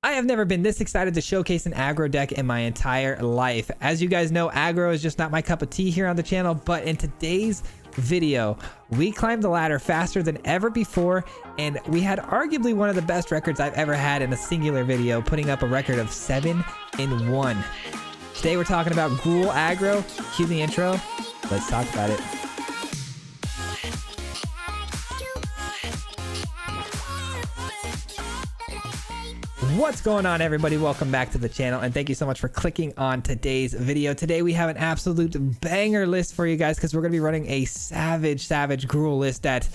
I have never been this excited to showcase an aggro deck in my entire life. As you guys know, aggro is just not my cup of tea here on the channel, but in today's video, we climbed the ladder faster than ever before, and we had arguably one of the best records I've ever had in a singular video, putting up a record of 7-1. Today we're talking about GRUUL Aggro. Cue the intro. Let's talk about it. What's going on, everybody? Welcome back to the channel, and thank you so much for clicking on today's video. Today we have an absolute banger list for you guys because we're going to be running a savage GRUUL list that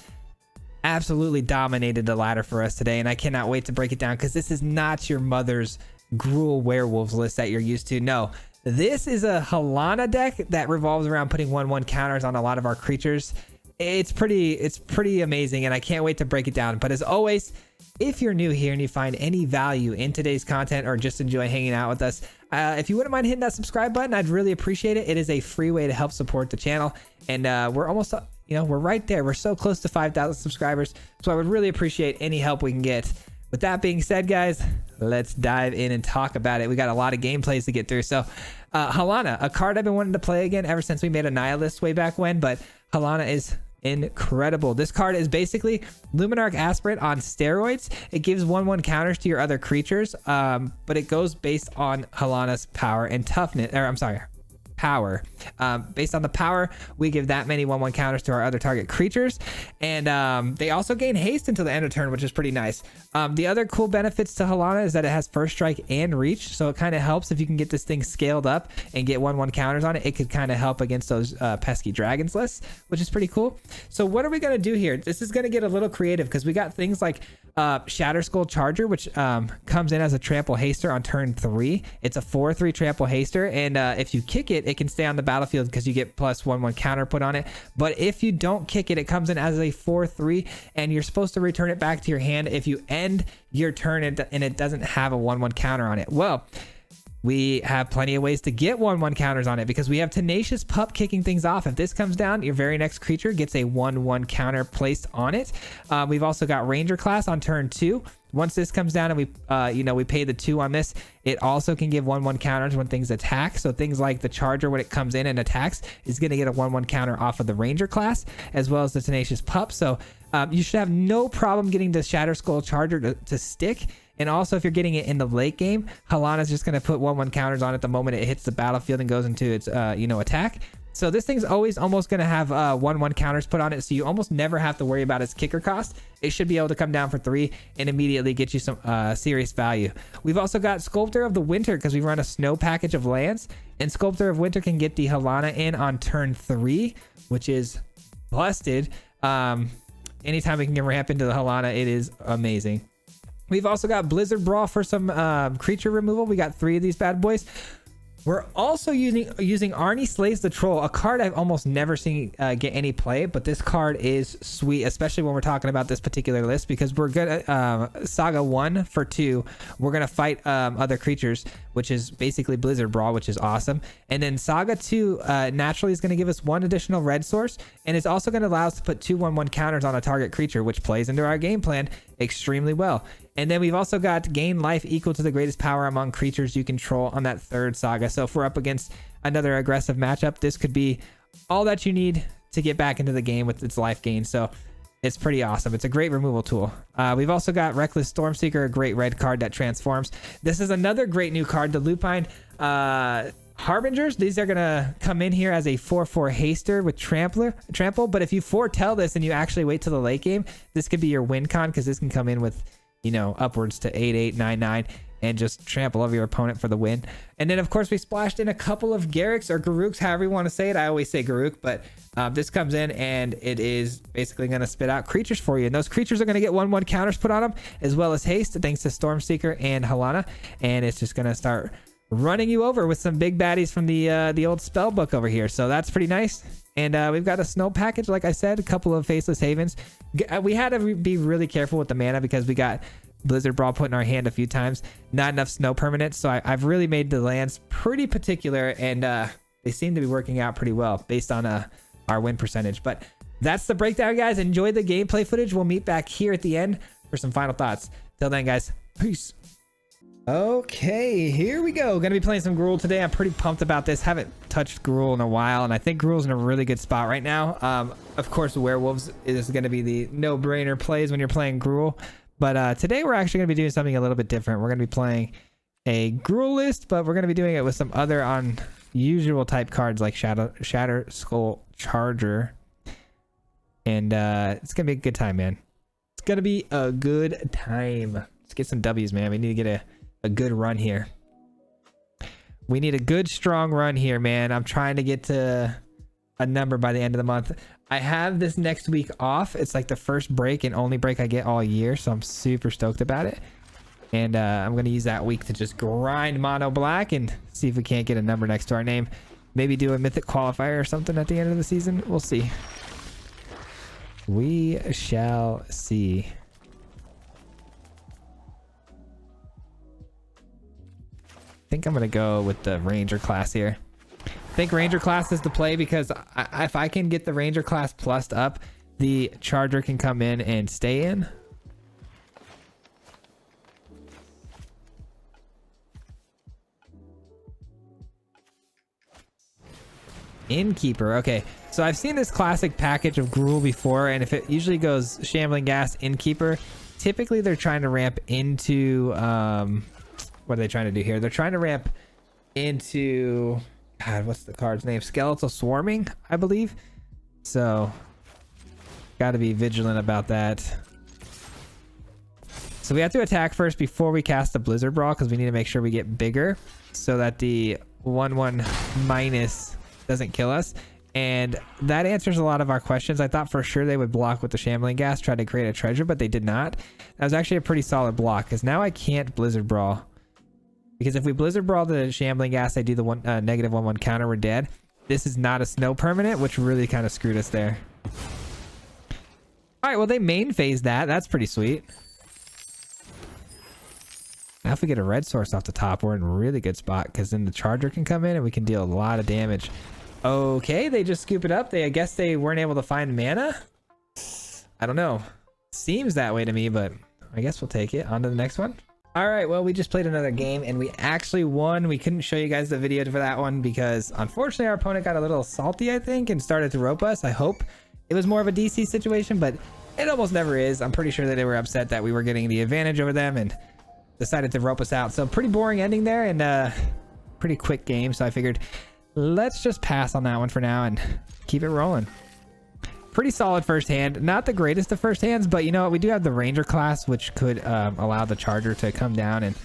absolutely dominated the ladder for us today, and I cannot wait to break it down because this is not your mother's GRUUL werewolves list that you're used to. No, this is a Halana deck that revolves around putting 1/1 counters on a lot of our creatures. It's pretty amazing, and I can't wait to break it down. But as always, if you're new here and you find any value in today's content or just enjoy hanging out with us, if you wouldn't mind hitting that subscribe button, I'd really appreciate it. It is a free way to help support the channel, and we're almost, we're right there. We're so close to 5,000 subscribers, so I would really appreciate any help we can get. With that being said, guys, let's dive in and talk about it. We got a lot of gameplays to get through. So Halana, a card I've been wanting to play again ever since we made a Nihilist way back when, but Halana is incredible. This card is basically Luminarch Aspirant on steroids. It gives 1/1 counters to your other creatures, but it goes based on Halana's power and toughness, or I'm sorry, power. Based on the power, we give that many 1/1 counters to our other target creatures, and they also gain haste until the end of turn, which is pretty nice. The other cool benefits to Halana is that it has first strike and reach, so it kind of helps if you can get this thing scaled up and get 1/1 counters on it. It could kind of help against those pesky dragons lists, which is pretty cool. So what are we going to do here? This is going to get a little creative because we got things like Shatterskull Charger, which comes in as a trample haster on turn 3. It's a 4/3 trample haster, and if you kick it, it can stay on the battlefield because you get plus 1/1 counter put on it. But if you don't kick it, it comes in as a 4/3, and you're supposed to return it back to your hand if you end your turn and it doesn't have a 1/1 counter on it. Well, we have plenty of ways to get 1/1 counters on it because we have Tenacious Pup kicking things off. If this comes down, your very next creature gets a 1/1 counter placed on it. We've also got Ranger Class on turn 2. Once this comes down and we pay the 2 on this, it also can give 1/1 counters when things attack. So things like the Charger, when it comes in and attacks, is going to get a 1/1 counter off of the Ranger Class, as well as the Tenacious Pup. So you should have no problem getting the Shatterskull Charger to stick. And also, if you're getting it in the late game, Halana's just going to put 1/1 counters on it the moment it hits the battlefield and goes into its attack. So this thing's always almost going to have 1/1 counters put on it, so you almost never have to worry about its kicker cost. It should be able to come down for 3 and immediately get you some serious value. We've also got Sculptor of the Winter because we run a snow package of lands, and Sculptor of Winter can get the Halana in on turn 3, which is busted. Anytime we can ramp into the Halana, it is amazing. We've also got Blizzard Brawl for some creature removal. We got 3 of these bad boys. We're also using Arnie Slays the Troll, a card I've almost never seen get any play, but this card is sweet, especially when we're talking about this particular list, because we're gonna Saga 1 for 2. We're gonna fight other creatures, which is basically Blizzard Brawl, which is awesome. And then Saga 2 naturally is going to give us 1 additional red source, and it's also going to allow us to put 2 1/1 counters on a target creature, which plays into our game plan extremely well. And then we've also got gain life equal to the greatest power among creatures you control on that 3rd Saga. So if we're up against another aggressive matchup, this could be all that you need to get back into the game with its life gain. So it's pretty awesome. It's a great removal tool. We've also got Reckless Stormseeker, a great red card that transforms. This is another great new card, the Lupine Harbingers. These are going to come in here as a 4/4 haster with trample, but if you foretell this and you actually wait till the late game, this could be your win con because this can come in with upwards to 8/8, 9/9 and just trample over your opponent for the win. And then of course we splashed in a couple of Garruk's or Garruk's, however you want to say it. I always say Garruk, but this comes in and it is basically going to spit out creatures for you, and those creatures are going to get 1/1 counters put on them as well as haste thanks to Stormseeker and Halana, and it's just going to start running you over with some big baddies from the old spell book over here. So that's pretty nice. And we've got a snow package, like I said, a couple of Faceless Havens. We had to be really careful with the mana because we got Blizzard Brawl put in our hand a few times. Not enough snow permanents, so I've really made the lands pretty particular, and they seem to be working out pretty well based on our win percentage. But that's the breakdown, guys. Enjoy the gameplay footage. We'll meet back here at the end for some final thoughts. Till then, guys, peace. Okay, here we go. Gonna be playing some Gruul today. I'm pretty pumped about this. Haven't touched Gruul in a while, and I think Gruul's in a really good spot right now. Of course, werewolves is gonna be the no-brainer plays when you're playing Gruul. But today we're actually gonna be doing something a little bit different. We're gonna be playing a Gruul list, but we're gonna be doing it with some other unusual type cards like Shatter Skull Charger. And it's gonna be a good time, man. It's gonna be a good time. Let's get some W's, man. We need to get a good run here. We need a good strong run here, man. I'm trying to get to a number by the end of the month. I have this next week off. It's like the first break and only break I get all year, so I'm super stoked about it. And I'm gonna use that week to just grind mono black and see if we can't get a number next to our name. Maybe do a Mythic qualifier or something at the end of the season. We'll see. We shall see. I think I'm gonna go with the Ranger class here. I think Ranger class is the play because if I can get the Ranger class plussed up, the Charger can come in and stay in. Innkeeper. Okay, so I've seen this classic package of Gruul before, and if it usually goes Shambling Ghast, Innkeeper, typically they're trying to ramp into what are they trying to do here? They're trying to ramp into, God, what's the card's name? Skeletal Swarming, I believe. So got to be vigilant about that. So we have to attack first before we cast the Blizzard Brawl because we need to make sure we get bigger so that the 1/1 minus doesn't kill us. And that answers a lot of our questions. I thought for sure they would block with the Shambling Ghast, try to create a treasure, but they did not. That was actually a pretty solid block because now I can't Blizzard Brawl. Because if we Blizzard Brawl the Shambling Ghast, I do the negative 1/1 counter, we're dead. This is not a snow permanent, which really kind of screwed us there. All right, well, they main phased that. That's pretty sweet. Now if we get a red source off the top, we're in a really good spot because then the Charger can come in and we can deal a lot of damage. Okay, they just scoop it up. I guess they weren't able to find mana. I don't know. Seems that way to me, but I guess we'll take it. On to the next one. All right, well, we just played another game and we actually won. We couldn't show you guys the video for that one because unfortunately our opponent got a little salty, I think, and started to rope us. I hope it was more of a DC situation, but it almost never is. I'm pretty sure that they were upset that we were getting the advantage over them and decided to rope us out. So pretty boring ending there and pretty quick game. So I figured let's just pass on that one for now and keep it rolling. Pretty solid first hand. Not the greatest of first hands, but you know what? We do have the Ranger class, which could allow the Charger to come down and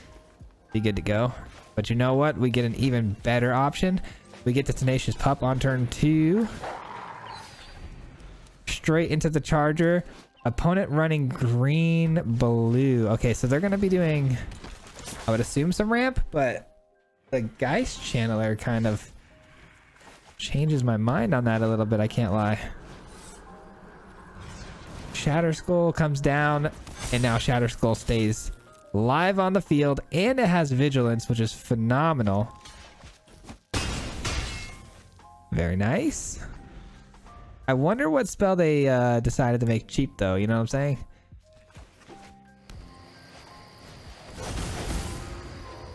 be good to go. But you know what? We get an even better option. We get the Tenacious Pup on turn 2. Straight into the Charger. Opponent running green, blue. Okay, so they're going to be doing, I would assume, some ramp, but the Geist Channeler kind of changes my mind on that a little bit. I can't lie. Shatter Skull comes down, and now Shatter Skull stays live on the field, and it has Vigilance, which is phenomenal. Very nice. I wonder what spell they decided to make cheap, though. You know what I'm saying?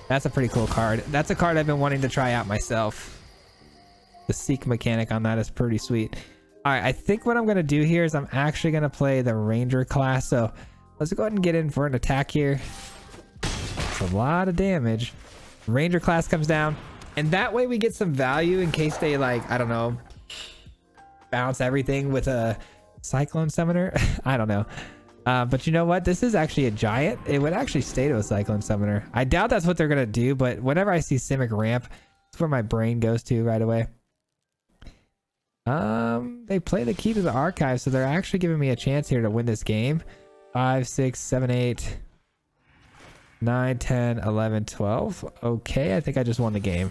That's a pretty cool card. That's a card I've been wanting to try out myself. The Seek mechanic on that is pretty sweet. All right, I think what I'm going to do here is I'm actually going to play the Ranger class. So let's go ahead and get in for an attack here. It's a lot of damage. Ranger class comes down. And that way we get some value in case they, like, I don't know, bounce everything with a Cyclone Summoner. I don't know. But you know what? This is actually a giant. It would actually stay to a Cyclone Summoner. I doubt that's what they're going to do. But whenever I see Simic ramp, that's where my brain goes to right away. They play the Key to the Archive, so they're actually giving me a chance here to win this game. 5, 6, 7, 8, 9, 10, 11, 12. Okay, I think I just won the game.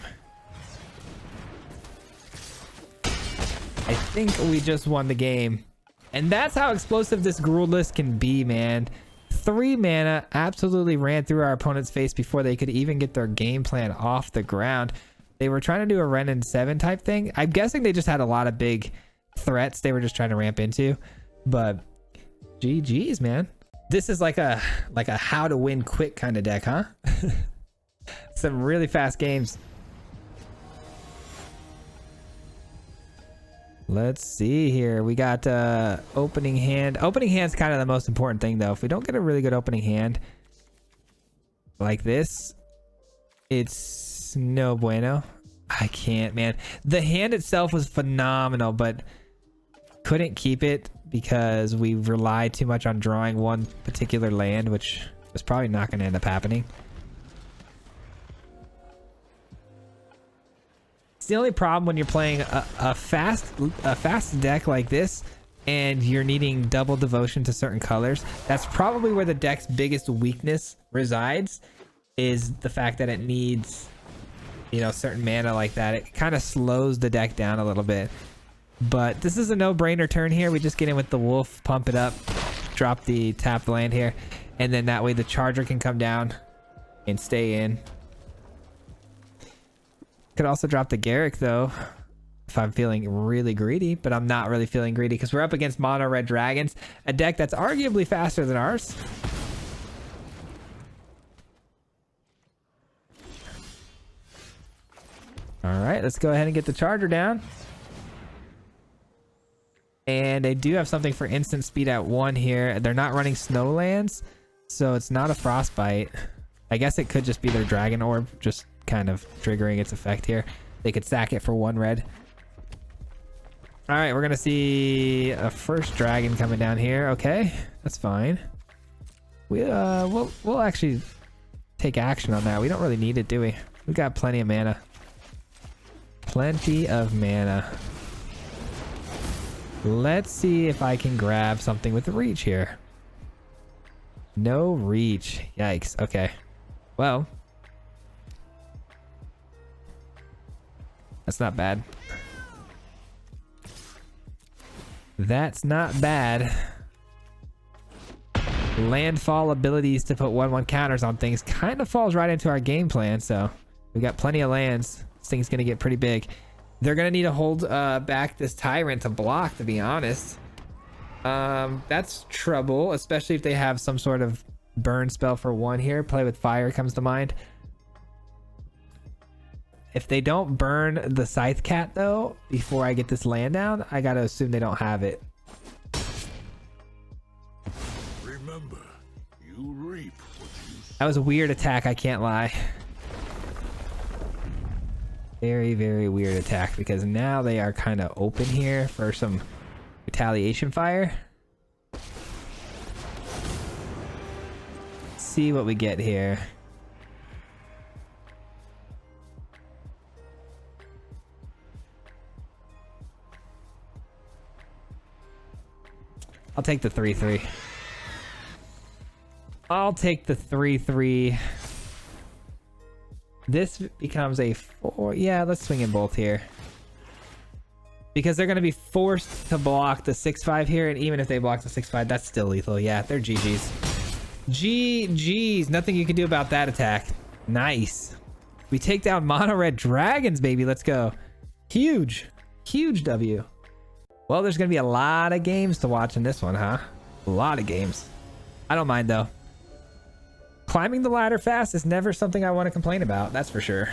I think we just won the game. And that's how explosive this Gruul list can be, man. 3 mana absolutely ran through our opponent's face before they could even get their game plan off the ground. They were trying to do a Ren and 7 type thing. I'm guessing they just had a lot of big threats they were just trying to ramp into. But GG's, man. This is like a how to win quick kind of deck, huh? Some really fast games. Let's see here. We got opening hand. Opening hand's kind of the most important thing, though. If we don't get a really good opening hand like this, it's no bueno. I can't, man. The hand itself was phenomenal, but couldn't keep it because we relied too much on drawing one particular land, which was probably not going to end up happening. It's the only problem when you're playing a fast deck like this and you're needing double devotion to certain colors. That's probably where the deck's biggest weakness resides, is the fact that it needs, you know, certain mana like that. It kind of slows the deck down a little bit. But this is a no-brainer turn here. We just get in with the wolf, pump it up, drop the tapped land here, and then that way the charger can come down and stay in. Could also drop the Garrick though, if I'm feeling really greedy, but I'm not really feeling greedy because we're up against mono red dragons, a deck that's arguably faster than ours. All right, let's go ahead and get the charger down. And they do have something for instant speed at 1 here. They're not running snowlands, so it's not a frostbite. I guess it could just be their dragon orb just kind of triggering its effect here. They could sack it for 1 red. All right, we're gonna see a first dragon coming down here. Okay, that's fine. We'll actually take action on that. We don't really need it, do we? We got plenty of mana. Plenty of mana. Let's see if I can grab something with reach here. No reach. Yikes. Okay. Well, that's not bad. That's not bad. Landfall abilities to put 1/1 counters on things kind of falls right into our game plan. So we got plenty of lands. This thing's going to get pretty big. They're going to need to hold back this Tyrant to block, to be honest. That's trouble, especially if they have some sort of burn spell for 1 here. Play with fire comes to mind. If they don't burn the Scythe Cat, though, before I get this land down, I got to assume they don't have it. Remember, you reap what you sow. That was a weird attack, I can't lie. Very, very weird attack, because now they are kind of open here for some retaliation fire. Let's see what we get here. I'll take the 3/3. I'll take the 3/3. This becomes a 4. Yeah, let's swing in both here. Because they're going to be forced to block the 6/5 here. And even if they block the 6/5, that's still lethal. Yeah, they're GG's. GG's. Nothing you can do about that attack. Nice. We take down mono red dragons, baby. Let's go. Huge. Huge W. Well, there's going to be a lot of games to watch in this one, huh? A lot of games. I don't mind, though. Climbing the ladder fast is never something I want to complain about. That's for sure.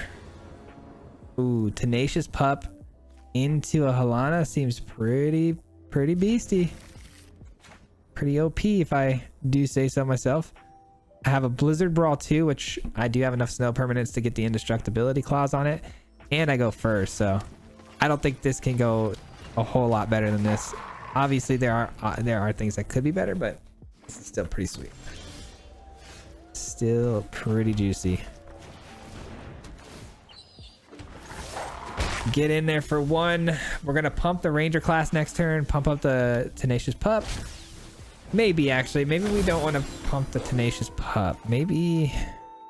Ooh, Tenacious Pup into a Halana seems pretty beasty. Pretty OP, if I do say so myself. I have a Blizzard Brawl too, which I do have enough snow permanents to get the indestructibility clause on it. And I go first, so I don't think this can go a whole lot better than this. Obviously, there are things that could be better, but this is still pretty sweet. Still pretty juicy. Get in there for 1. We're gonna pump the Ranger class next turn, pump up the Tenacious Pup. Maybe actually, maybe we don't want to pump the Tenacious Pup. Maybe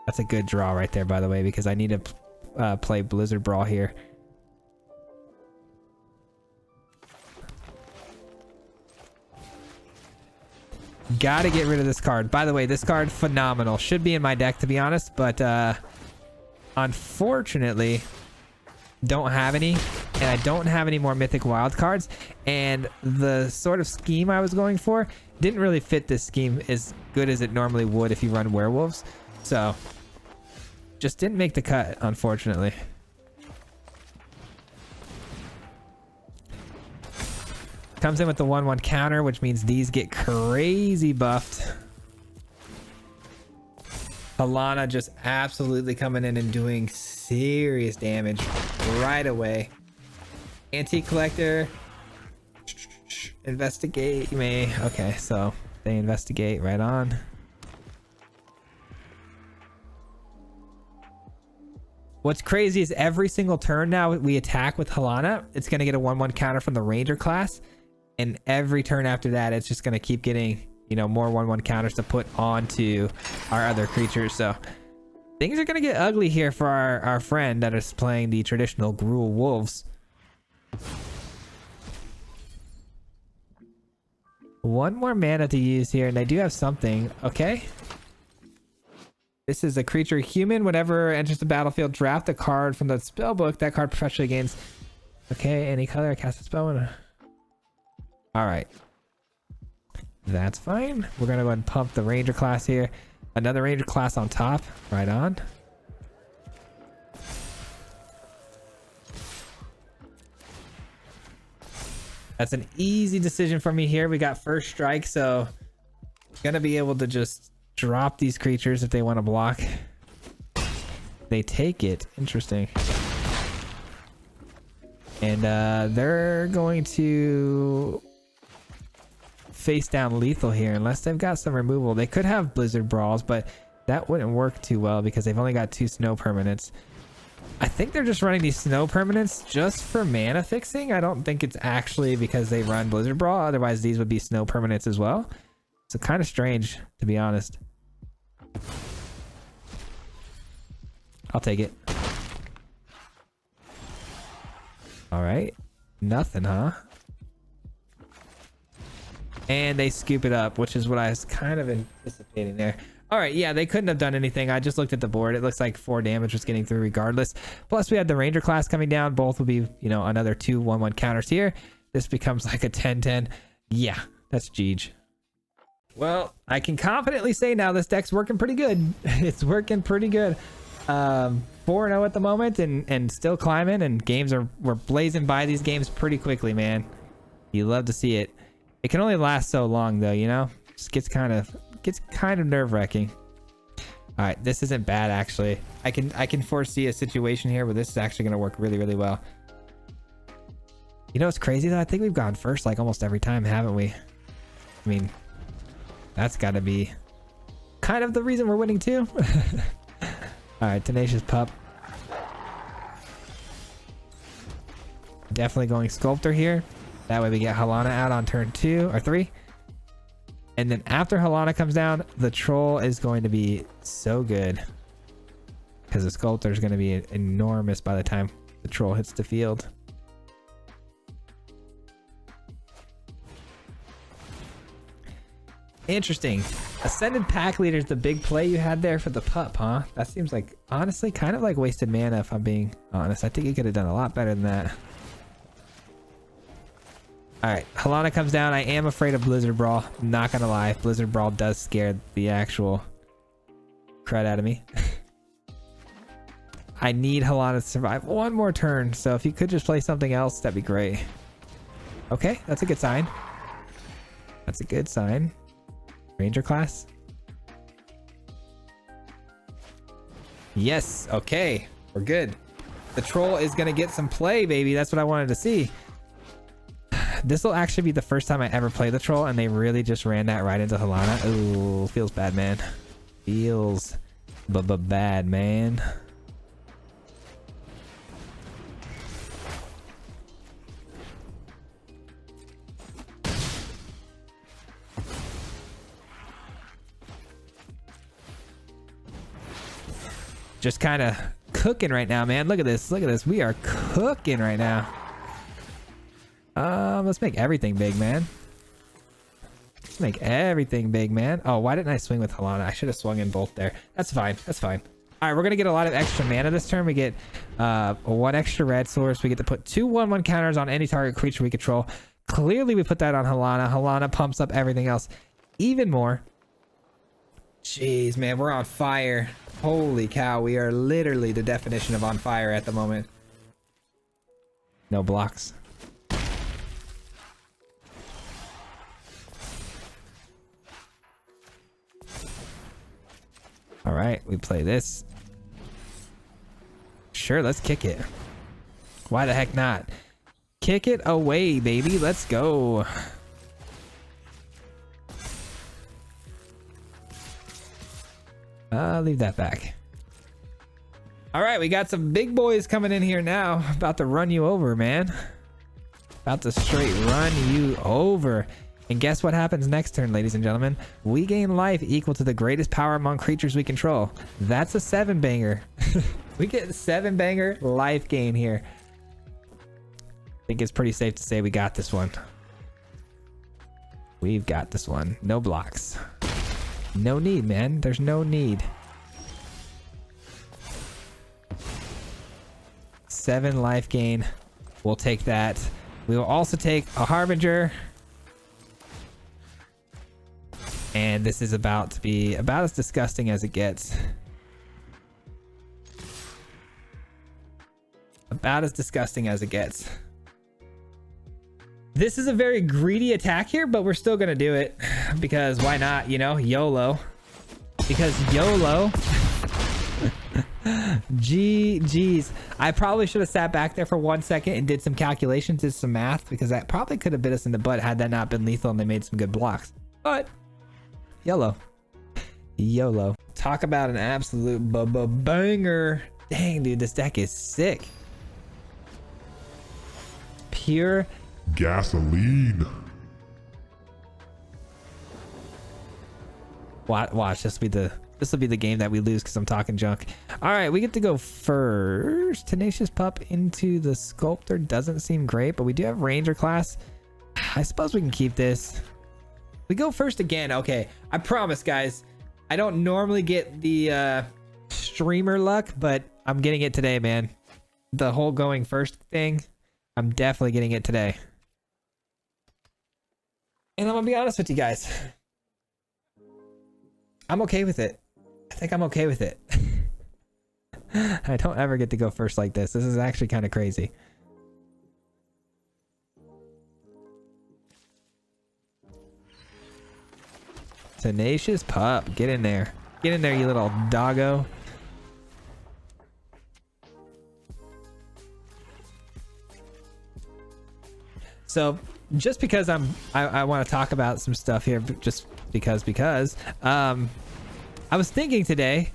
that's a good draw right there, by the way, because I need to play Blizzard Brawl here. Gotta get rid of this card. By the way, this card, phenomenal. Should be in my deck, to be honest, but unfortunately, don't have any, and I don't have any more Mythic wild cards, and the sort of scheme I was going for didn't really fit this scheme as good as it normally would if you run werewolves. So Just didn't make the cut, unfortunately. Comes in with the 1/1 counter, which means these get crazy buffed. Halana just absolutely coming in and doing serious damage right away. Antique collector. Investigate me. Okay, so they investigate right on. What's crazy is every single turn now we attack with Halana, it's going to get a 1/1 counter from the Ranger class. And every turn after that, it's just going to keep getting, you know, more 1/1 counters to put onto our other creatures. So things are going to get ugly here for our friend that is playing the traditional GRUUL Wolves. One more mana to use here, and they do have something. Okay. This is a creature human. Whenever enters the battlefield, draft a card from the spell book. That card perpetually gains. Okay, any color. Cast a spell. All right. That's fine. We're going to go ahead and pump the Ranger class here. Another Ranger class on top. Right on. That's an easy decision for me here. We got first strike, so gonna be able to just drop these creatures if they want to block. They take it. Interesting. And they're going to face down lethal here unless they've got some removal. They could have Blizzard Brawls, but that wouldn't work too well because they've only got 2 snow permanents. I think they're just running these snow permanents just for mana fixing. I don't think it's actually because they run Blizzard Brawl. Otherwise, these would be snow permanents as well. So kind of strange, to be honest. I'll take it. All right. Nothing, huh? And they scoop it up, which is what I was kind of anticipating there. All right, yeah, they couldn't have done anything. I just looked at the board. It looks like 4 damage was getting through regardless. Plus, we had the Ranger class coming down. Both will be, you know, another 2 1/1 counters here. This becomes like a 10-10. Yeah, that's GG. Well, I can confidently say now this deck's working pretty good. It's working pretty good. 4-0 at the moment and still climbing, and we're blazing by these games pretty quickly, man. You love to see it. It can only last so long though, you know? Just gets kind of nerve-wracking. All right, this isn't bad actually. I can foresee a situation here where this is actually going to work really, really well. You know what's crazy though? I think we've gone first like almost every time, haven't we? I mean, that's got to be kind of the reason we're winning too. All right, Tenacious Pup. Definitely going Sculptor here. That way we get Halana out on turn 2 or 3. And then after Halana comes down, the Troll is going to be so good. Because the Sculptor is going to be enormous by the time the Troll hits the field. Interesting. Ascended Pack Leader is the big play you had there for the pup, huh? That seems like, honestly, kind of like wasted mana if I'm being honest. I think you could have done a lot better than that. Alright, Halana comes down. I am afraid of Blizzard Brawl. I'm not gonna lie. Blizzard Brawl does scare the actual crud out of me. I need Halana to survive one more turn, so if you could just play something else, that'd be great. Okay, that's a good sign. That's a good sign. Ranger class. Yes, okay. We're good. The Troll is gonna get some play, baby. That's what I wanted to see. This will actually be the first time I ever play the Troll, and they really just ran that right into Halana. Ooh, feels bad, man. Feels bad, man. Just kind of cooking right now, man. Look at this. Look at this. We are cooking right now. Let's make everything big, man. Let's make everything big, man. Oh, why didn't I swing with Halana? I should have swung in both there. That's fine. That's fine. All right, we're gonna get a lot of extra mana this turn. We get 1 extra red source. We get to put 2 1/1 counters on any target creature we control. Clearly, we put that on Halana. Halana pumps up everything else even more. Jeez, man, we're on fire. Holy cow, we are literally the definition of on fire at the moment. No blocks. All right, we play this. Sure, let's kick it. Why the heck not? Kick it away, baby. Let's go. Leave that back. All right, we got some big boys coming in here now. About to run you over, man. About to straight run you over. And guess what happens next turn, ladies and gentlemen? We gain life equal to the greatest power among creatures we control. That's a 7-banger. We get 7-banger life gain here. I think it's pretty safe to say we got this one. We've got this one. No blocks. No need, man. There's no need. 7 life gain. We'll take that. We will also take a Harbinger. And this is about to be about as disgusting as it gets. About as disgusting as it gets. This is a very greedy attack here, but we're still gonna do it because why not, you know? YOLO. Because YOLO. GG's. I probably should have sat back there for 1 second and did some calculations, did some math, because that probably could have bit us in the butt had that not been lethal and they made some good blocks. But YOLO. YOLO. Talk about an absolute banger. Dang, dude, this deck is sick. Pure gasoline. Watch, this will be the game that we lose because I'm talking junk. All right, we get to go first. Tenacious Pup into the Sculptor doesn't seem great, but we do have Ranger class. I suppose we can keep this. We go first again. Okay, I promise, guys. I don't normally get the streamer luck, but I'm getting it today, man. The whole going first thing, I'm definitely getting it today. And I'm gonna be honest with you guys. I'm okay with it. I think I'm okay with it. I don't ever get to go first like this. This is actually kind of crazy. Tenacious Pup, get in there. Get in there, you little doggo. So just because I want to talk about some stuff here, just because I was thinking today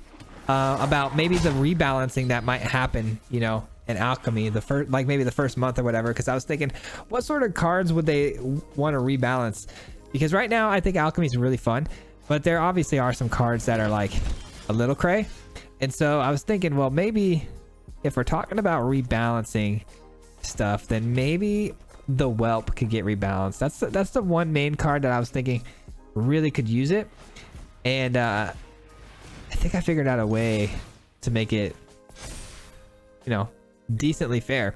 about maybe the rebalancing that might happen, you know, in alchemy, the first, like maybe the first month or whatever, because I was thinking what sort of cards would they want to rebalance, because right now I think alchemy is really fun, but there obviously are some cards that are like a little cray. And so I was thinking, well, maybe if we're talking about rebalancing stuff, then maybe the Whelp could get rebalanced. That's the one main card that I was thinking really could use it. And I think I figured out a way to make it, you know, decently fair.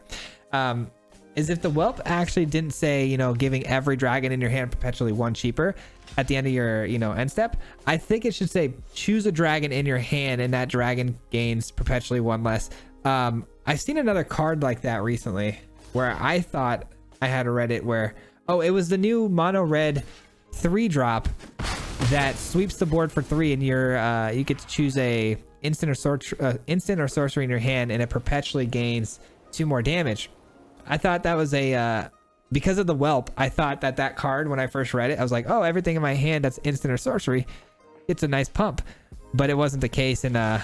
Is if the Whelp actually didn't say, you know, giving every dragon in your hand perpetually 1 cheaper at the end of your, you know, end step, I think it should say choose a dragon in your hand and that dragon gains perpetually 1 less. I've seen another card like that recently where I thought I had read it where, oh, it was the new mono red 3-drop that sweeps the board for 3, and you get to choose a instant or sorcery in your hand, and it perpetually gains 2 more damage. I thought that was a because of the Whelp. I thought that card, when I first read it, I was like, oh, everything in my hand that's instant or sorcery, it's a nice pump. But it wasn't the case, and I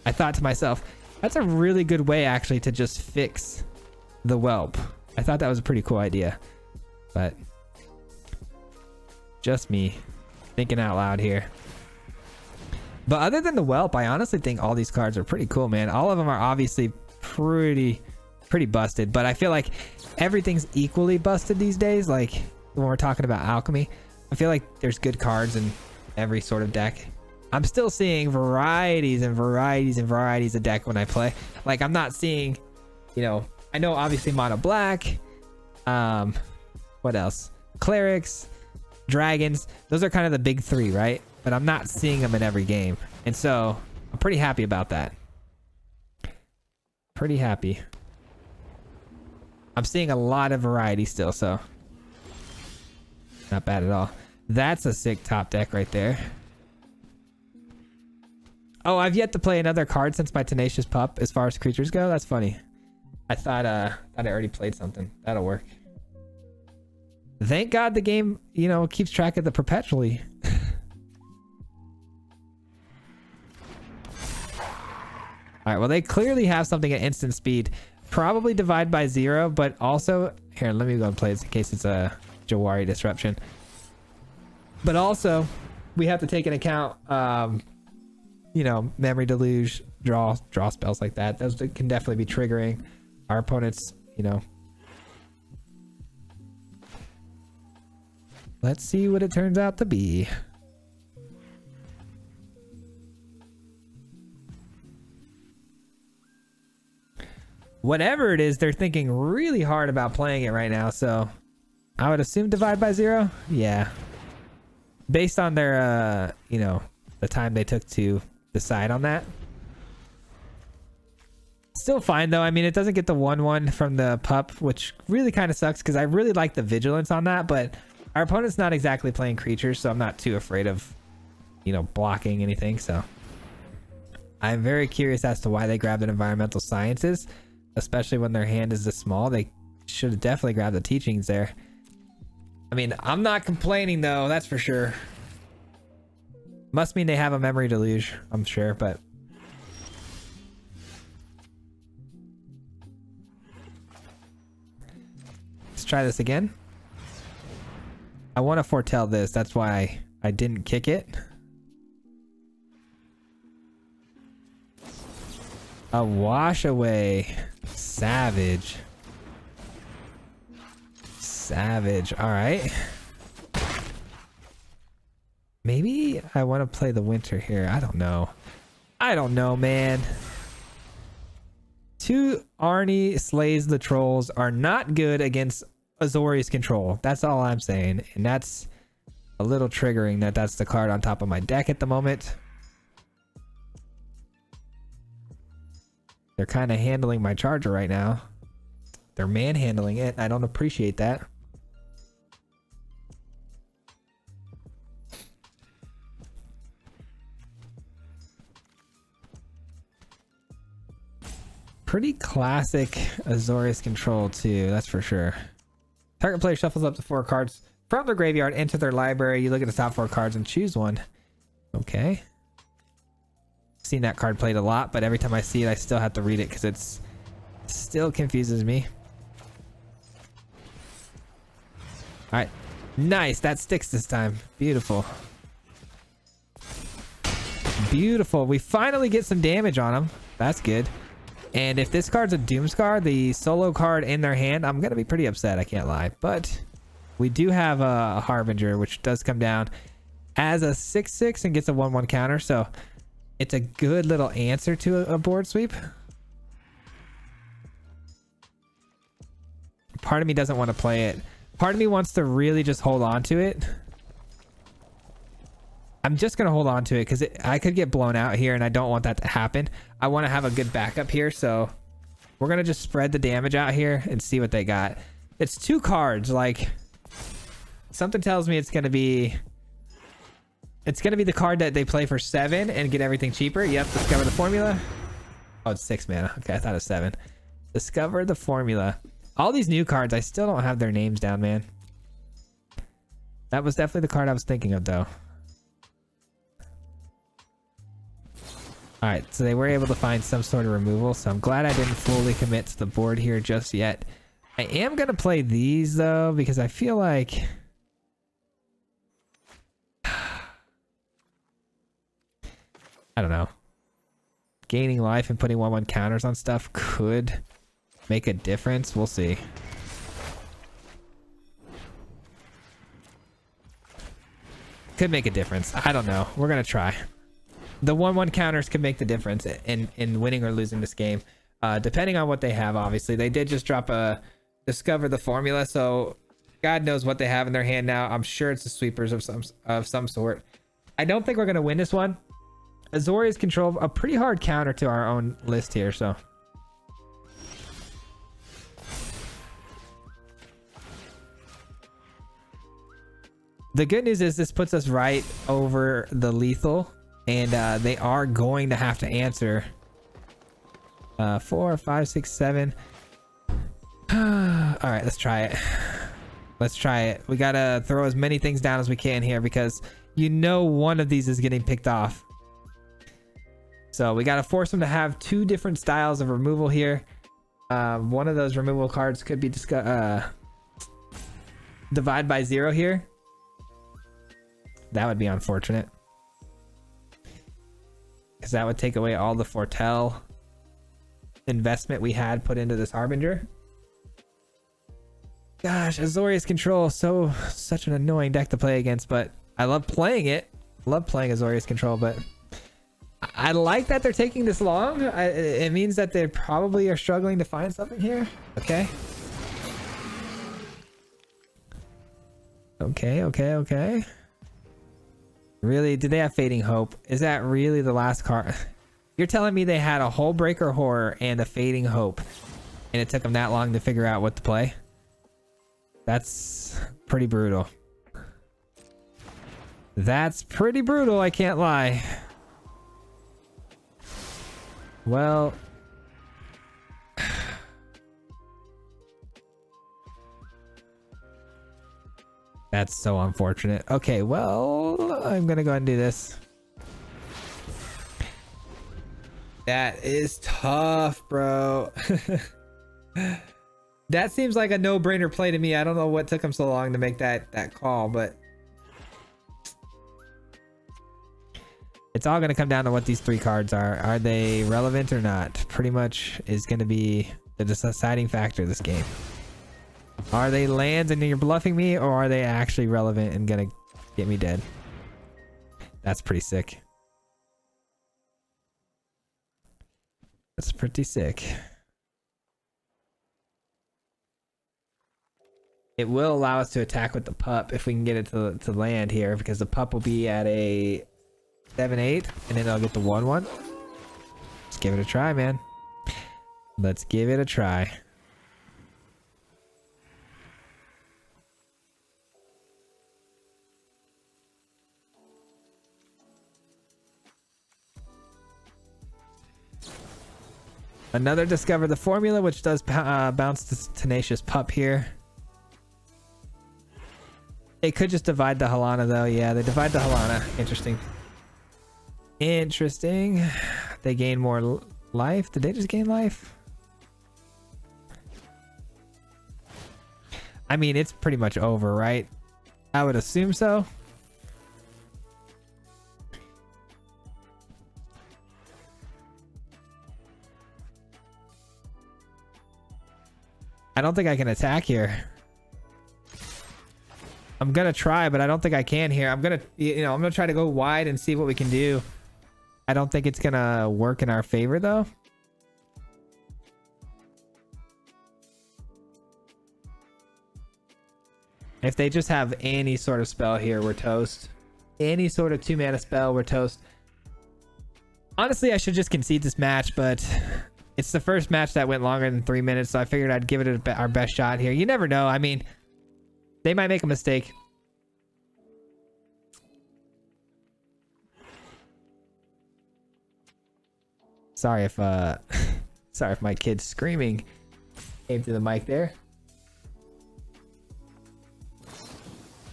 thought to myself, that's a really good way actually to just fix the Whelp. I thought that was a pretty cool idea, but just me thinking out loud here. But other than the Whelp, I honestly think all these cards are pretty cool, man. All of them are obviously pretty busted, but I feel like everything's equally busted these days. Like when we're talking about alchemy, I feel like there's good cards in every sort of deck. I'm still seeing varieties and varieties and varieties of deck when I play. Like I'm not seeing, you know, I know obviously mono black, what else? Clerics, dragons, those are kind of the big 3, right? but I'm not seeing them in every game. And so I'm pretty happy about that. Pretty happy. I'm seeing a lot of variety still, so not bad at all. That's a sick top deck right there. Oh, I've yet to play another card since my Tenacious Pup as far as creatures go. That's funny. I thought I already played something. That'll work. Thank God the game, you know, keeps track of the perpetually. All right, well, they clearly have something at instant speed. Probably divide by 0, but also... Here, let me go and play this in case it's a Jawari disruption. But also, we have to take into account, you know, memory deluge, draw spells like that. Those can definitely be triggering our opponents, you know. Let's see what it turns out to be. Whatever it is, they're thinking really hard about playing it right now, so I would assume divide by 0. Yeah. Based on their, you know, the time they took to decide on that. Still fine, though. I mean, it doesn't get the 1/1 from the pup, which really kind of sucks because I really like the vigilance on that, but our opponent's not exactly playing creatures, so I'm not too afraid of, you know, blocking anything, so. I'm very curious as to why they grabbed an environmental sciences. Especially when their hand is this small. They should have definitely grabbed the teachings there. I mean, I'm not complaining though, that's for sure. Must mean they have a memory deluge, I'm sure, but... Let's try this again. I want to foretell this, that's why I didn't kick it. A wash away. Savage. Savage. All right. Maybe I want to play the winter here. I don't know. I don't know, man. 2 Arnie slays the trolls are not good against Azorius control. That's all I'm saying. And that's a little triggering that that's the card on top of my deck at the moment. They're kind of handling my charger right now. They're manhandling it. I don't appreciate that. Pretty classic Azorius control too, that's for sure. Target player shuffles up to 4 cards from their graveyard into their library. You look at the top 4 cards and choose one. Okay. Seen that card played a lot, but every time I see it I still have to read it because it's still confuses me. All right, nice, that sticks this time. Beautiful, beautiful. We finally get some damage on them. That's good. And if this card's a Doomscar, the solo card in their hand, I'm gonna be pretty upset, I can't lie. But we do have a Harbinger, which does come down as a 6/6 and gets a 1/1 counter, so it's a good little answer to a board sweep. Part of me doesn't want to play it. Part of me wants to really just hold on to it. I'm just going to hold on to it because I could get blown out here and I don't want that to happen. I want to have a good backup here, so we're going to just spread the damage out here and see what they got. It's 2 cards. Like, something tells me it's going to be... It's going to be the card that they play for 7 and get everything cheaper. Yep, discover the formula. Oh, it's 6 mana. Okay, I thought it was 7. Discover the formula. All these new cards, I still don't have their names down, man. That was definitely the card I was thinking of, though. All right, so they were able to find some sort of removal, so I'm glad I didn't fully commit to the board here just yet. I am going to play these, though, because I feel like... I don't know. Gaining life and putting 1/1 counters on stuff could make a difference. We'll see. Could make a difference. I don't know. We're going to try. The 1/1 counters could make the difference in winning or losing this game. Depending on what they have, obviously. They did just drop a discover the formula, so God knows what they have in their hand now. I'm sure it's the sweepers of some sort. I don't think we're going to win this one. Azorius control a pretty hard counter to our own list here, so. The good news is this puts us right over the lethal, and they are going to have to answer. 4, 5, 6, 7. All right, let's try it. Let's try it. We gotta throw as many things down as we can here because you know one of these is getting picked off. So we gotta force them to have 2 different styles of removal here. One of those removal cards could be divide by 0 here. That would be unfortunate, because that would take away all the foretell investment we had put into this Harbinger. Gosh, Azorius control, such an annoying deck to play against, but I love playing it. Love playing Azorius control, but I like that they're taking this long. It means that they probably are struggling to find something here. Okay. Okay. Really? Did they have Fading Hope? Is that really the last card? You're telling me they had a Hullbreaker Horror and a Fading Hope, and it took them that long to figure out what to play? That's pretty brutal. That's pretty brutal, I can't lie. Well, that's so unfortunate. Okay, well, I'm gonna go ahead and do this. That is tough, bro. That seems like a no-brainer play to me. I don't know what took him so long to make that call, but it's all going to come down to what these 3 cards are. Are they relevant or not? Pretty much is going to be the deciding factor of this game. Are they lands and you're bluffing me, or are they actually relevant and going to get me dead? That's pretty sick. That's pretty sick. It will allow us to attack with the pup if we can get it to land here, because the pup will be at a 7-8, and then I'll get the 1-1. Let's give it a try, man. Let's give it a try. Another discover the formula, which does bounce this tenacious pup here. It could just divide the Halana though. Yeah, they divide the Halana. Interesting. Interesting. They gain more life. Did they just gain life? I mean, it's pretty much over, right? I would assume so. I don't think I can attack here. I'm gonna try, but I don't think I can here. I'm gonna try to go wide and see what we can do. I don't think it's gonna work in our favor though. If they just have any sort of spell here, we're toast. Any sort of 2-mana spell, we're toast. Honestly, I should just concede this match, but it's the first match that went longer than 3 minutes, so I figured I'd give it our best shot here. You never know. I mean, they might make a mistake. Sorry if my kid's screaming came through the mic there.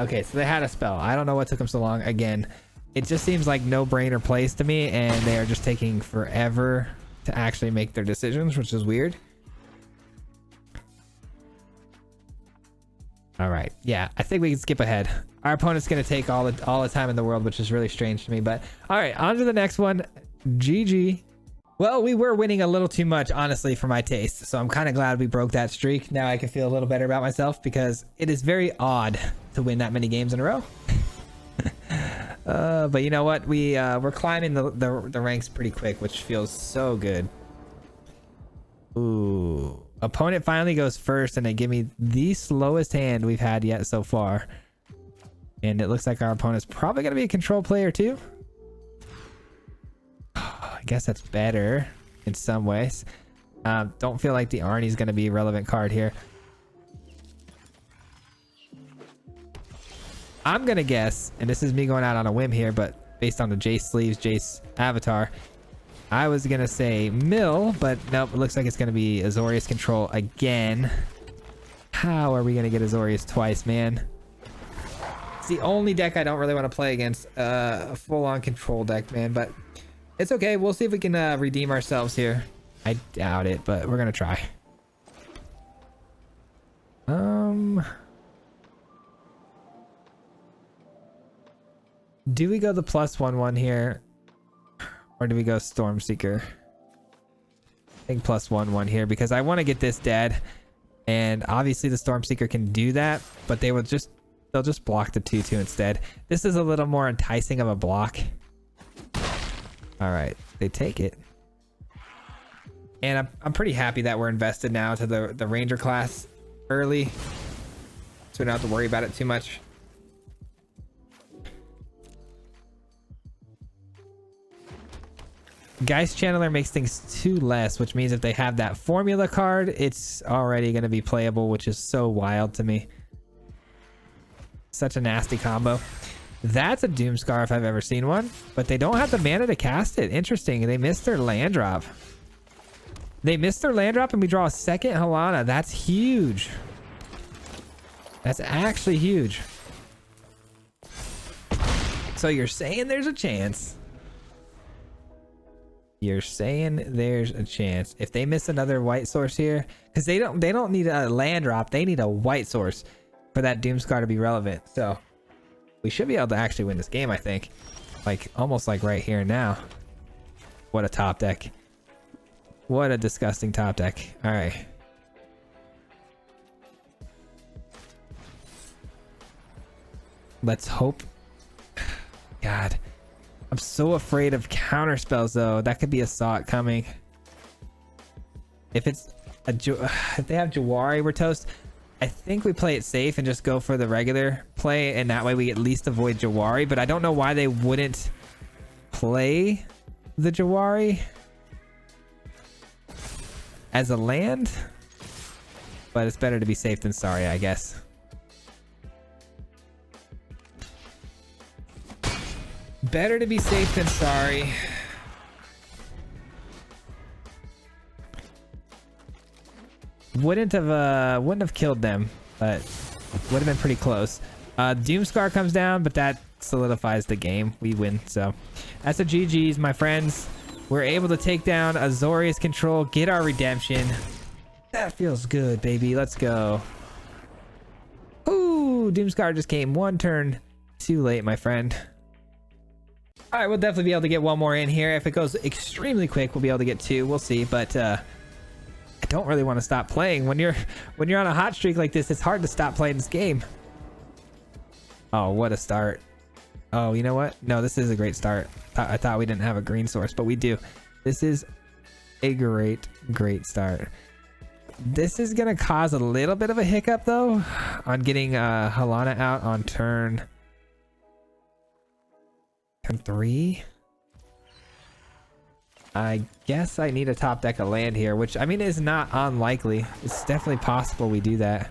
Okay, so they had a spell. I don't know what took them so long. Again, it just seems like no-brainer plays to me, and they are just taking forever to actually make their decisions, which is weird. All right, yeah, I think we can skip ahead. Our opponent's gonna take all the time in the world, which is really strange to me. But all right, on to the next one. GG. Well, we were winning a little too much, honestly, for my taste. So I'm kind of glad we broke that streak. Now I can feel a little better about myself, because it is very odd to win that many games in a row. But you know what? We're climbing the ranks pretty quick, which feels so good. Ooh. Opponent finally goes first, and they give me the slowest hand we've had yet so far. And it looks like our opponent's probably going to be a control player too. I guess that's better in some ways. Don't feel like the Arnie's going to be a relevant card here. I'm going to guess, and this is me going out on a whim here, but based on the Jace sleeves, Jace avatar, I was going to say Mill, but nope, it looks like it's going to be Azorius control again. How are we going to get Azorius twice, man? It's the only deck I don't really want to play against, a full-on control deck, man, but it's okay. We'll see if we can redeem ourselves here. I doubt it, but we're going to try. Do we go the +1/1 here? Or do we go Stormseeker? I think +1/1 here because I want to get this dead. And obviously the Stormseeker can do that, but they'll just block the 2/2 instead. This is a little more enticing of a block. All right, they take it. And I'm pretty happy that we're invested now to the Ranger class early, so we don't have to worry about it too much. Geist Channeler makes things 2 less, which means if they have that formula card, it's already going to be playable, which is so wild to me. Such a nasty combo. That's a Doomscar if I've ever seen one, but they don't have the mana to cast it. Interesting. They missed their land drop. They missed their land drop and we draw a second Halana. That's huge. That's actually huge. So you're saying there's a chance. You're saying there's a chance if they miss another white source here, because they don't need a land drop, they need a white source for that Doomscar to be relevant. So we should be able to actually win this game, I think, like almost like right here and now. What a top deck. What a disgusting top deck. All right, let's hope. God, I'm so afraid of counter spells though. That could be a Sot coming. If it's if they have Jawari, we're toast. I think we play it safe and just go for the regular play, and that way we at least avoid Jawari. But I don't know why they wouldn't play the Jawari as a land. But it's better to be safe than sorry, I guess. Better to be safe than sorry. Wouldn't have killed them, but would have been pretty close. Doomscar comes down, but that solidifies the game. We win, so that's a GG's, my friends. We're able to take down Azorius control, get our redemption. That feels good, baby. Let's go. Ooh, Doomscar just came 1 turn too late, my friend. All right, we'll definitely be able to get 1 more in here. If it goes extremely quick, we'll be able to get 2. We'll see, but I don't really want to stop playing. When you're on a hot streak like this, it's hard to stop playing this game. Oh, what a start. Oh, you know what? No, this is a great start. I thought we didn't have a green source, but we do. This is a great start. This is going to cause a little bit of a hiccup, though, on getting Halana out on turn 3. I guess I need a top deck of land here, which I mean is not unlikely. It's definitely possible we do that.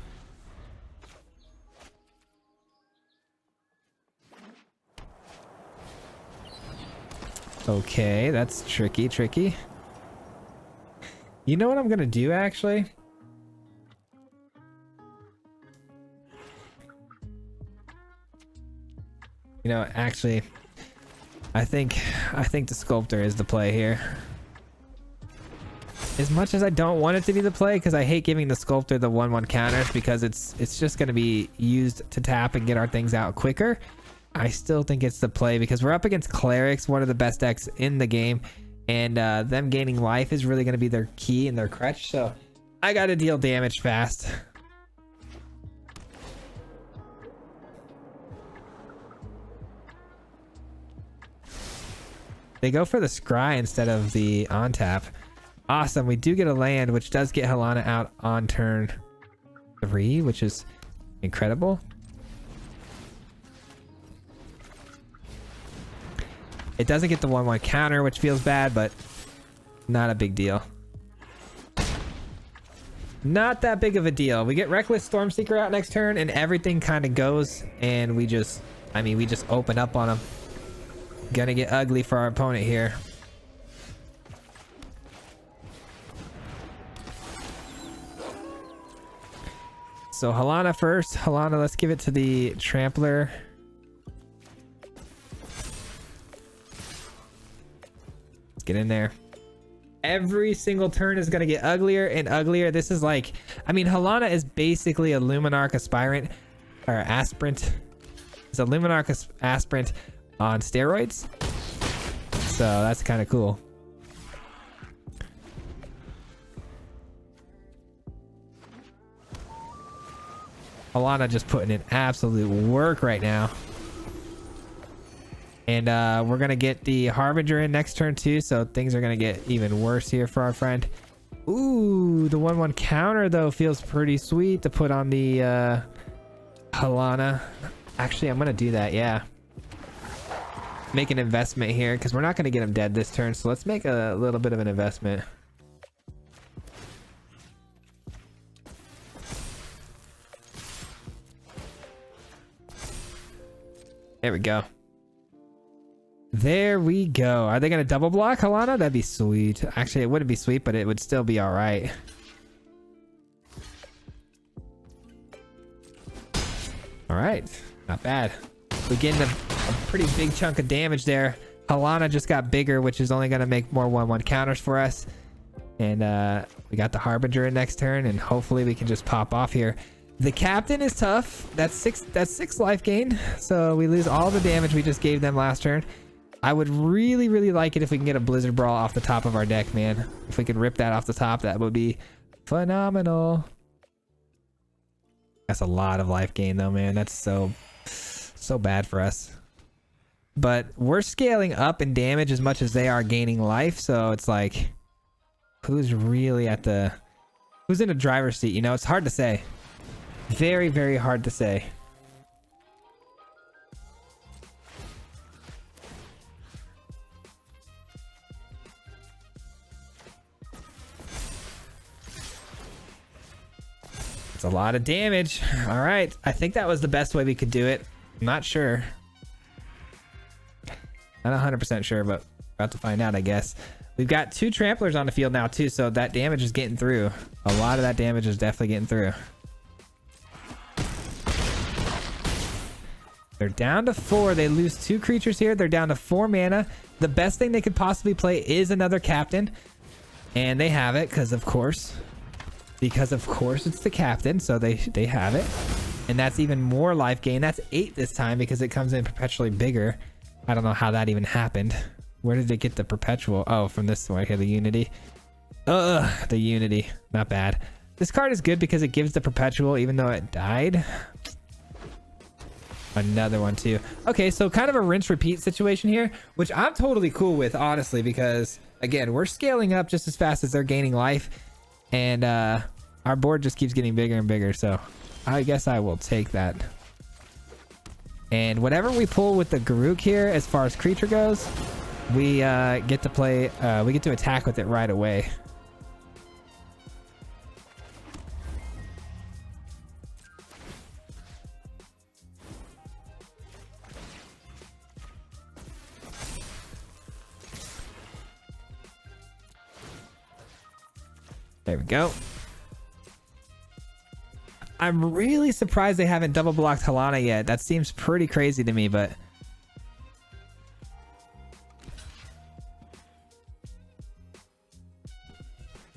Okay, that's tricky. You know what I'm gonna do actually? You know, actually, I think the Sculptor is the play here. As much as I don't want it to be the play, because I hate giving the Sculptor the 1/1 counters, because it's just going to be used to tap and get our things out quicker. I still think it's the play because we're up against Clerics, one of the best decks in the game, and them gaining life is really going to be their key and their crutch. So I got to deal damage fast. They go for the Scry instead of the on tap. Awesome. We do get a land, which does get Halana out on turn 3, which is incredible. It doesn't get the 1/1 counter, which feels bad, but not a big deal. Not that big of a deal. We get Reckless Stormseeker out next turn, and everything kind of goes, and we just open up on them. Gonna get ugly for our opponent here. So Halana first. Halana, let's give it to the Trampler. Let's get in there. Every single turn is going to get uglier and uglier. This is like, I mean, Halana is basically a Luminarch aspirant, or aspirant. It's a Luminarch aspirant on steroids. So that's kind of cool. Halana just putting in absolute work right now. And we're going to get the Harbinger in next turn too, so things are going to get even worse here for our friend. Ooh, the 1/1 counter though feels pretty sweet to put on the Halana. Actually, I'm going to do that, yeah. Make an investment here, because we're not going to get him dead this turn, so let's make a little bit of an investment. There we go. There we go. Are they going to double block Halana? That'd be sweet. Actually, it wouldn't be sweet, but it would still be all right. All right. Not bad. We're getting a pretty big chunk of damage there. Halana just got bigger, which is only going to make more 1/1 counters for us. And we got the Harbinger in next turn, and hopefully we can just pop off here. The Captain is tough. That's six life gain. So we lose all the damage we just gave them last turn. I would really, really like it if we can get a Blizzard Brawl off the top of our deck, man. If we could rip that off the top, that would be phenomenal. That's a lot of life gain though, man. That's so bad for us. But we're scaling up in damage as much as they are gaining life. So it's like, who's really who's in a driver's seat? You know, it's hard to say. Very, very hard to say. It's a lot of damage. All right. I think that was the best way we could do it. I'm not sure. Not 100% sure, but about to find out, I guess. We've got 2 Tramplers on the field now, too, so that damage is getting through. A lot of that damage is definitely getting through. They're down to 4. They lose 2 creatures here. They're down to 4 mana. The best thing they could possibly play is another Captain. And they have it, because of course. Because of course it's the Captain, so they have it. And that's even more life gain. That's 8 this time because it comes in perpetually bigger. I don't know how that even happened. Where did it get the perpetual? Oh, from this one here, the Unity. Ugh, the Unity. Not bad. This card is good because it gives the perpetual even though it died. Another one too. Okay, so kind of a rinse repeat situation here, which I'm totally cool with, honestly, because again, we're scaling up just as fast as they're gaining life, and our board just keeps getting bigger and bigger, so I guess I will take that. And whatever we pull with the GRUUL here as far as creature goes, we get to play, we get to attack with it right away. There we go. I'm really surprised they haven't double blocked Halana yet. That seems pretty crazy to me, but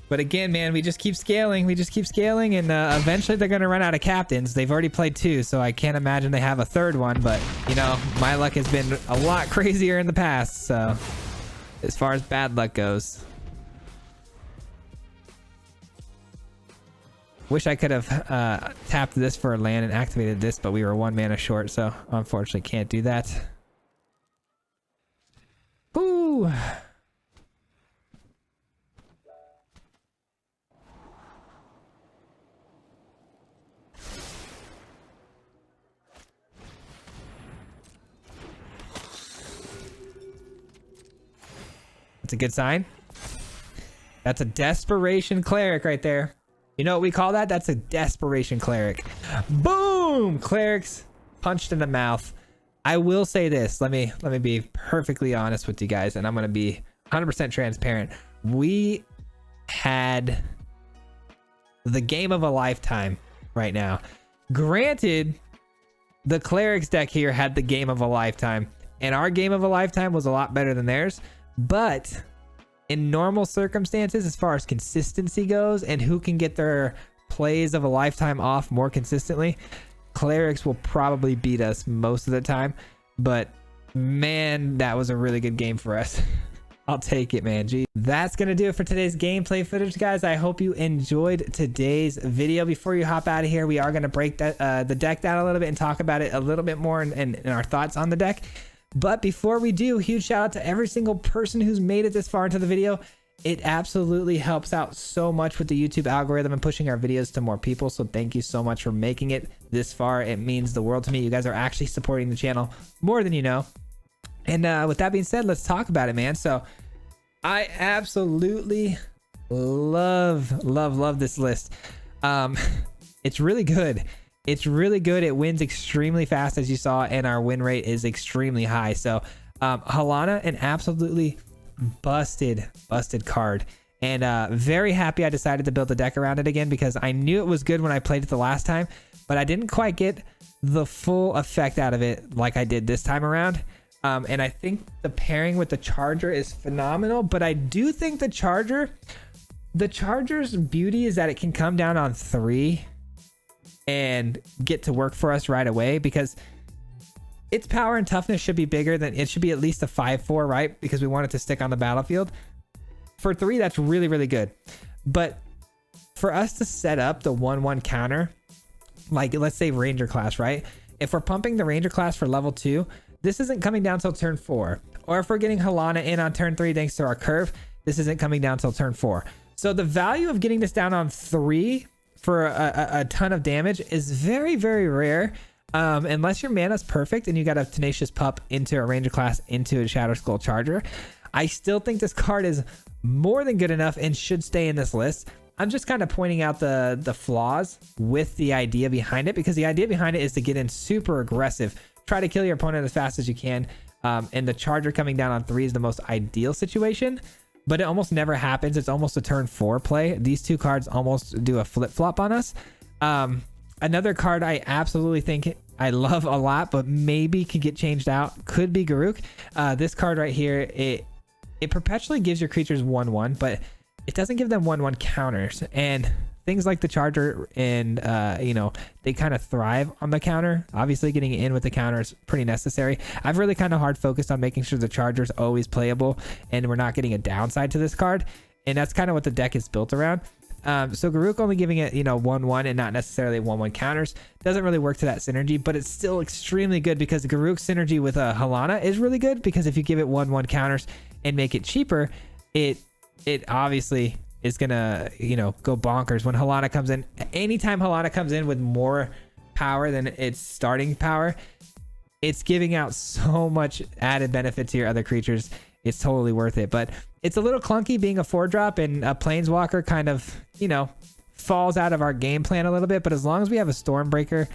again, man, we just keep scaling. We just keep scaling, and eventually they're going to run out of captains. They've already played 2, so I can't imagine they have a 3rd one, but you know, my luck has been a lot crazier in the past, so as far as bad luck goes. Wish I could have tapped this for a land and activated this, but we were 1 mana short, so unfortunately can't do that. Woo! That's a good sign. That's a desperation cleric right there. You know what we call that? That's a desperation cleric. Boom! Clerics punched in the mouth. I will say this. Let me be perfectly honest with you guys, and I'm gonna be 100% transparent. We had the game of a lifetime right now. Granted, the clerics deck here had the game of a lifetime, and our game of a lifetime was a lot better than theirs. But in normal circumstances, as far as consistency goes and who can get their plays of a lifetime off more consistently, clerics will probably beat us most of the time. But man, that was a really good game for us. I'll take it, man. Gee. That's gonna do it for today's gameplay footage, guys. I hope you enjoyed today's video. Before you hop out of here, we are gonna break that, the deck down a little bit and talk about it a little bit more and our thoughts on the deck. But before we do, huge shout out to every single person who's made it this far into the video. It absolutely helps out so much with the YouTube algorithm and pushing our videos to more people. So thank you so much for making it this far. It means the world to me. You guys are actually supporting the channel more than you know. And with that being said, let's talk about it, man. So I absolutely love this list. It's really good. It's really good. It wins extremely fast, as you saw, and our win rate is extremely high. So Halana, an absolutely busted card, and very happy I decided to build a deck around it again, because I knew it was good when I played it the last time, but I didn't quite get the full effect out of it like I did this time around. And I think the pairing with the charger is phenomenal, but I do think the charger's beauty is that it can come down on 3 and get to work for us right away, because its power and toughness should be bigger than it should be, at least a 5/4, right? Because we want it to stick on the battlefield. For 3, that's really good. But for us to set up the 1/1 counter, like let's say Ranger class, right? If we're pumping the Ranger class for level 2, this isn't coming down till turn 4. Or if we're getting Halana in on turn 3 thanks to our curve, this isn't coming down till turn 4. So the value of getting this down on 3 for a ton of damage is very rare, unless your mana's perfect and you got a Tenacious Pup into a Ranger class into a Shadow Skull Charger. I still think this card is more than good enough and should stay in this list. I'm just kind of pointing out the flaws with the idea behind it, because the idea behind it is to get in super aggressive, try to kill your opponent as fast as you can, and the Charger coming down on 3 is the most ideal situation. But it almost never happens. It's almost a turn 4 play. These two cards almost do a flip-flop on us. Another card I absolutely think I love a lot, but maybe could get changed out, could be GRUUL. This card right here, it perpetually gives your creatures 1/1, but it doesn't give them 1/1 counters. And things like the Charger and, you know, they kind of thrive on the counter. Obviously, getting in with the counter is pretty necessary. I've really kind of hard focused on making sure the Charger's always playable and we're not getting a downside to this card. And that's kind of what the deck is built around. So GRUUL only giving it, you know, 1/1 and not necessarily 1/1 counters doesn't really work to that synergy, but it's still extremely good, because GRUUL synergy with a Halana is really good, because if you give it 1/1 counters and make it cheaper, it obviously is gonna, you know, go bonkers when Halana comes in. Anytime Halana comes in with more power than its starting power, it's giving out so much added benefit to your other creatures. It's totally worth it. But it's a little clunky being a 4-drop, and a Planeswalker kind of, you know, falls out of our game plan a little bit. But as long as we have a Stormbreaker,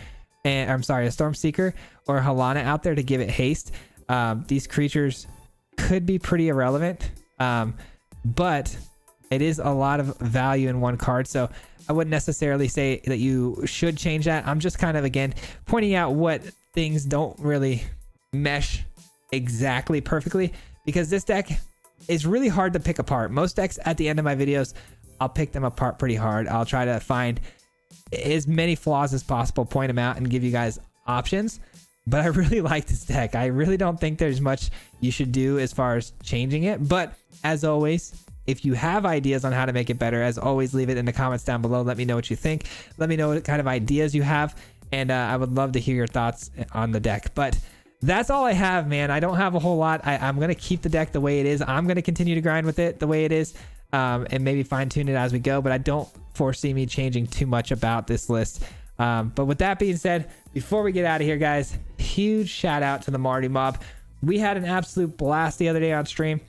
and I'm sorry, a Stormseeker or Halana out there to give it haste, these creatures could be pretty irrelevant. But it is a lot of value in one card, so I wouldn't necessarily say that you should change that. I'm just kind of, again, pointing out what things don't really mesh exactly perfectly, because this deck is really hard to pick apart. Most decks at the end of my videos, I'll pick them apart pretty hard. I'll try to find as many flaws as possible, point them out, and give you guys options. But I really like this deck. I really don't think there's much you should do as far as changing it. But as always, if you have ideas on how to make it better, as always, leave it in the comments down below. Let me know what you think. Let me know what kind of ideas you have, and I would love to hear your thoughts on the deck. But that's all I have, man. I don't have a whole lot. I'm going to keep the deck the way it is. I'm going to continue to grind with it the way it is, and maybe fine-tune it as we go, but I don't foresee me changing too much about this list. But with that being said, before we get out of here, guys, huge shout out to the Marty Mob. We had an absolute blast the other day on stream.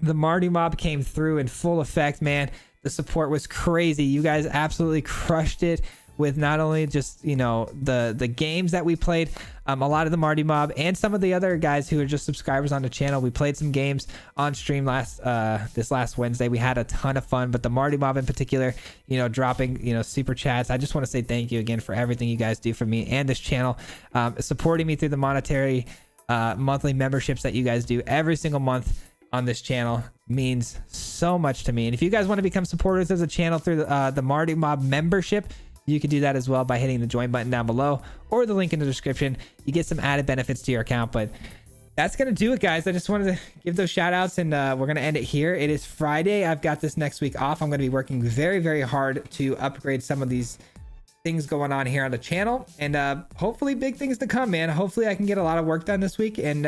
The Marty Mob came through in full effect, man. The support was crazy. You guys absolutely crushed it with not only just, you know, the games that we played, a lot of the Marty Mob and some of the other guys who are just subscribers on the channel. We played some games on stream this last Wednesday. We had a ton of fun, but the Marty Mob in particular, you know, dropping, you know, super chats. I just want to say thank you again for everything you guys do for me and this channel, supporting me through the monetary monthly memberships that you guys do every single month on this channel means so much to me. And if you guys want to become supporters of the channel through the Marty Mob membership, you can do that as well by hitting the join button down below or the link in the description. You get some added benefits to your account. But that's gonna do it, guys. I just wanted to give those shout outs, and we're gonna end it here. It is Friday. I've got this next week off. I'm gonna be working very, very hard to upgrade some of these things going on here on the channel, and hopefully big things to come, man. Hopefully I can get a lot of work done this week, and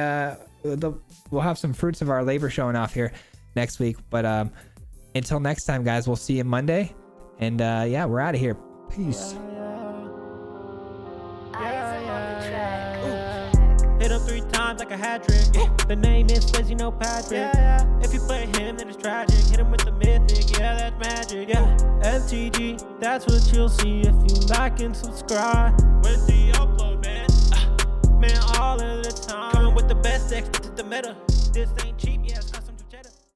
we'll have some fruits of our labor showing off here next week. But until next time, guys, we'll see you Monday, and yeah, we're out of here. Peace. Hit him 3 times like a hat trick. The name is Swayze, no Patrick. If you play him, then it's tragic. Hit him with the Mythic, yeah, that's magic. Yeah, MTG, that's what you'll see if you like and subscribe. Where's the upload, man? Man, all of the time. Coming with the best decks, this is the meta. This ain't cheap.